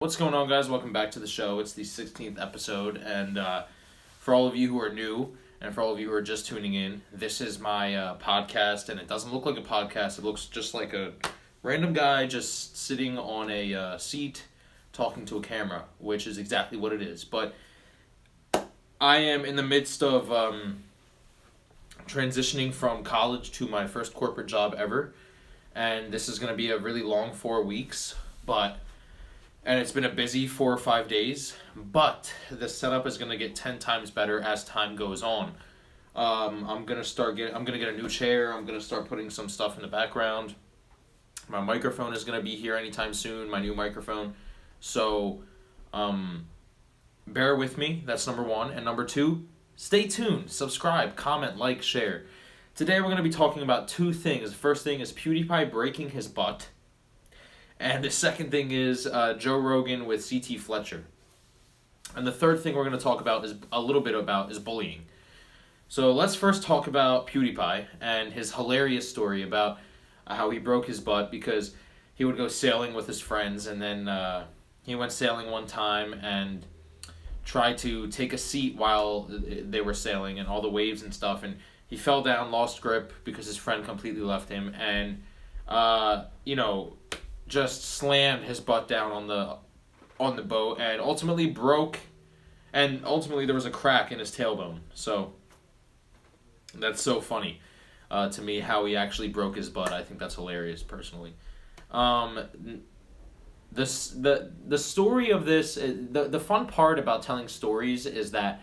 What's going on, guys? Welcome back to the show. It's the 16th episode, and for all of you who are new, and for all of you who are just tuning in, this is my podcast, and it doesn't look like a podcast. It looks just like a random guy just sitting on a seat talking to a camera, which is exactly what it is. But I am in the midst of transitioning from college to my first corporate job ever, and this is going to be a really long 4 weeks, and it's been a busy 4 or 5 days, but the setup is going to get 10 times better as time goes on. I'm going to get a new chair. I'm going to start putting some stuff in the background. My microphone is going to be here anytime soon, my new microphone. So, bear with me. That's number one. And number two, stay tuned, subscribe, comment, like, share. Today we're going to be talking about two things. The first thing is Pewdiepie breaking his butt. And the second thing is Joe Rogan with Fletcher. And the third thing we're going to talk about is bullying. So let's first talk about Pewdiepie and his hilarious story about how he broke his butt because he would go sailing with his friends, and then he went sailing one time and tried to take a seat while they were sailing and all the waves and stuff, and he fell down, lost grip because his friend completely left him, and just slammed his butt down on the boat and ultimately broke, and ultimately there was a crack in his tailbone. So that's so funny to me how he actually broke his butt. I think that's hilarious personally. The story of this, the fun part about telling stories is that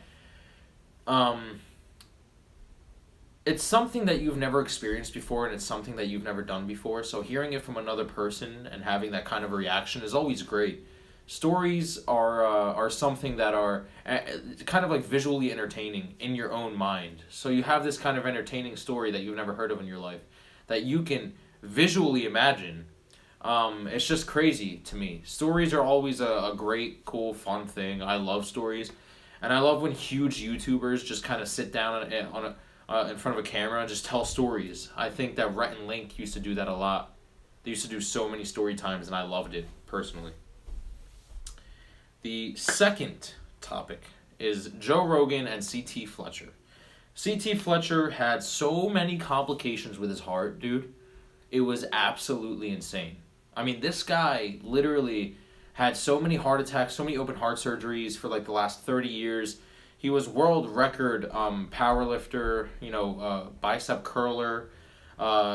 it's something that you've never experienced before, and it's something that you've never done before. So hearing it from another person and having that kind of a reaction is always great. Stories are something that are kind of like visually entertaining in your own mind. So you have this kind of entertaining story that you've never heard of in your life that you can visually imagine. It's just crazy to me. Stories are always a great, cool, fun thing. I love stories. And I love when huge YouTubers just kind of sit down in front of a camera and just tell stories. I think that Rhett and Link used to do that a lot. They used to do so many story times, and I loved it, personally. The second topic is Joe Rogan and Fletcher. Fletcher had so many complications with his heart, dude. It was absolutely insane. I mean, this guy literally had so many heart attacks, so many open heart surgeries for like the last 30 years. He was world record power lifter, bicep curler,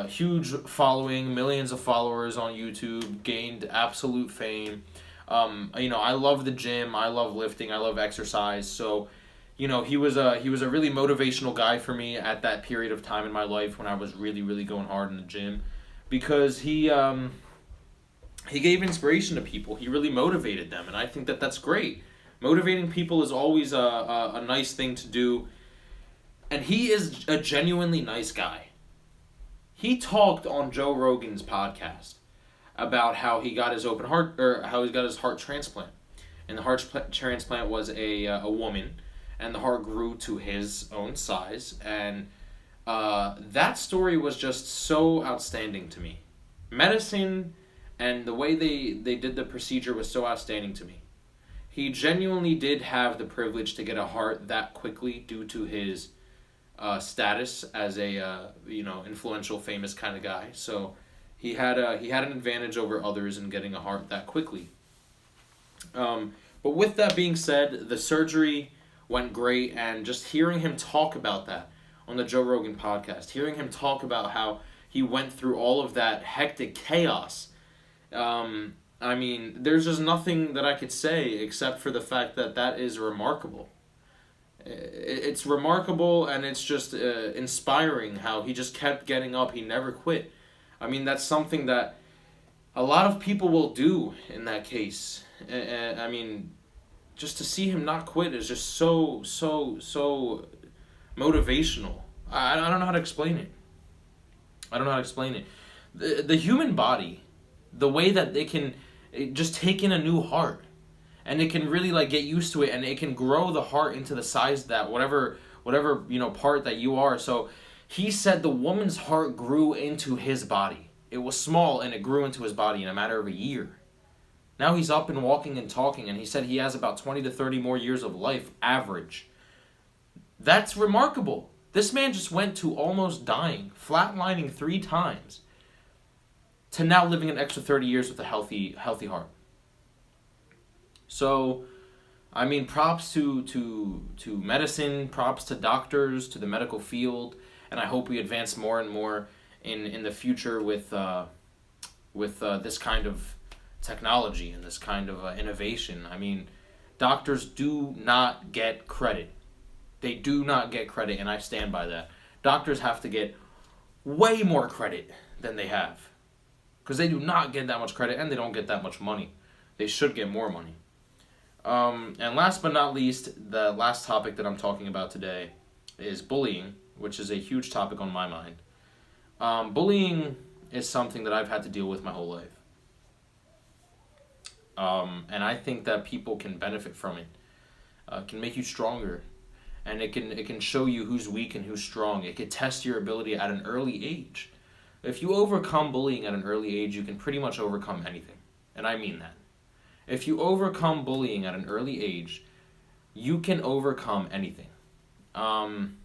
huge following, millions of followers on YouTube, gained absolute fame. I love the gym, I love lifting, I love exercise. So, he was a really motivational guy for me at that period of time in my life when I was really, really going hard in the gym, because he gave inspiration to people. He really motivated them, and I think that that's great. Motivating people is always a nice thing to do. And he is a genuinely nice guy. He talked on Joe Rogan's podcast about how he got his his heart transplant. And the heart transplant was a woman, and the heart grew to his own size. And that story was just so outstanding to me. Medicine and the way they did the procedure was so outstanding to me. He genuinely did have the privilege to get a heart that quickly due to his status as a influential, famous kind of guy. So he had an advantage over others in getting a heart that quickly. But with that being said, the surgery went great, and just hearing him talk about that on the Joe Rogan podcast, hearing him talk about how he went through all of that hectic chaos. I mean, there's just nothing that I could say except for the fact that is remarkable. It's remarkable, and it's just inspiring how he just kept getting up. He never quit. I mean, that's something that a lot of people will do in that case. I mean, just to see him not quit is just so motivational. I don't know how to explain it. The human body, the way that they can just take in a new heart, and it can really get used to it, and it can grow the heart into the size that whatever part that you are. So he said the woman's heart grew into his body. It was small, and it grew into his body in a matter of a year. Now he's up and walking and talking, and he said he has about 20 to 30 more years of life average. That's remarkable. This man just went to almost dying, flatlining 3 times, to now living an extra 30 years with a healthy heart. So, I mean, props to medicine, props to doctors, to the medical field, and I hope we advance more and more in the future with this kind of technology and this kind of innovation. I mean, doctors do not get credit. They do not get credit, and I stand by that. Doctors have to get way more credit than they have, because they do not get that much credit, and they don't get that much money. They should get more money. And last but not least, the last topic that I'm talking about today is bullying, which is a huge topic on my mind. Bullying is something that I've had to deal with my whole life. And I think that people can benefit from it. It can make you stronger. And it can show you who's weak and who's strong. It can test your ability at an early age. If you overcome bullying at an early age, you can pretty much overcome anything. And I mean that. If you overcome bullying at an early age, you can overcome anything. Bullying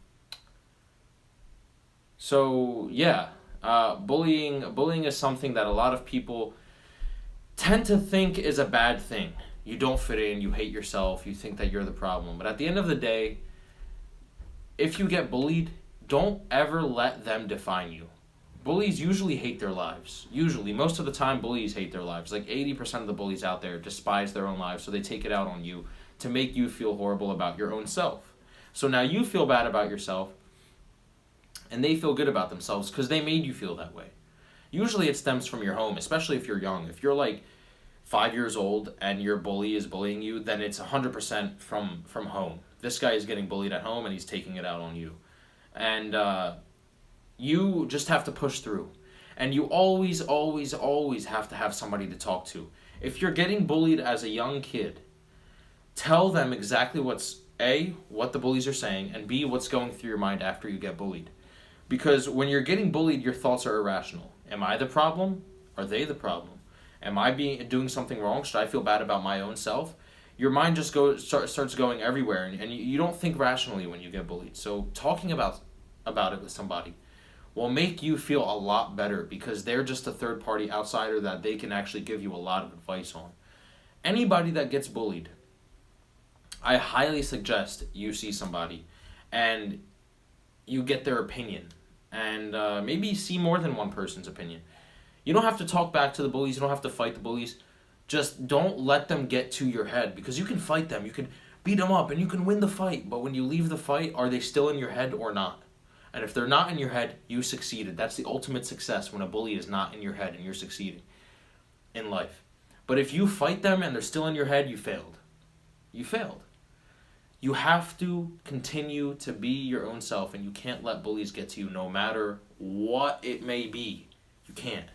is something that a lot of people tend to think is a bad thing. You don't fit in, you hate yourself, you think that you're the problem. But at the end of the day, if you get bullied, don't ever let them define you. Bullies usually hate their lives. Usually, most of the time, bullies hate their lives. Like 80% of the bullies out there despise their own lives, so they take it out on you to make you feel horrible about your own self. So now you feel bad about yourself, and they feel good about themselves because they made you feel that way. Usually it stems from your home, especially if you're young. If you're like 5 years old and your bully is bullying you, then it's 100% from home. This guy is getting bullied at home and he's taking it out on you. And you just have to push through. And you always, always, always have to have somebody to talk to. If you're getting bullied as a young kid, tell them exactly what's A, what the bullies are saying, and B, what's going through your mind after you get bullied. Because when you're getting bullied, your thoughts are irrational. Am I the problem? Are they the problem? Am I doing something wrong? Should I feel bad about my own self? Your mind just starts going everywhere, and you don't think rationally when you get bullied. So talking about it with somebody will make you feel a lot better, because they're just a third-party outsider that they can actually give you a lot of advice on. Anybody that gets bullied, I highly suggest you see somebody and you get their opinion, and maybe see more than one person's opinion. You don't have to talk back to the bullies. You don't have to fight the bullies. Just don't let them get to your head, because you can fight them. You can beat them up and you can win the fight. But when you leave the fight, are they still in your head or not? And if they're not in your head, you succeeded. That's the ultimate success, when a bully is not in your head and you're succeeding in life. But if you fight them and they're still in your head, you failed. You failed. You have to continue to be your own self, and you can't let bullies get to you no matter what it may be. You can't.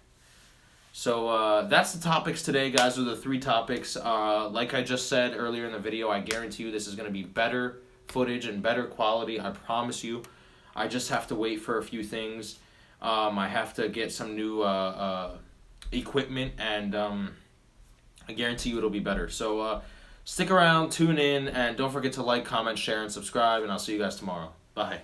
So that's the topics today, guys. Those are the 3 topics. Like I just said earlier in the video, I guarantee you this is going to be better footage and better quality. I promise you. I just have to wait for a few things. I have to get some new equipment, and I guarantee you it'll be better. So stick around, tune in, and don't forget to like, comment, share, and subscribe, and I'll see you guys tomorrow. Bye.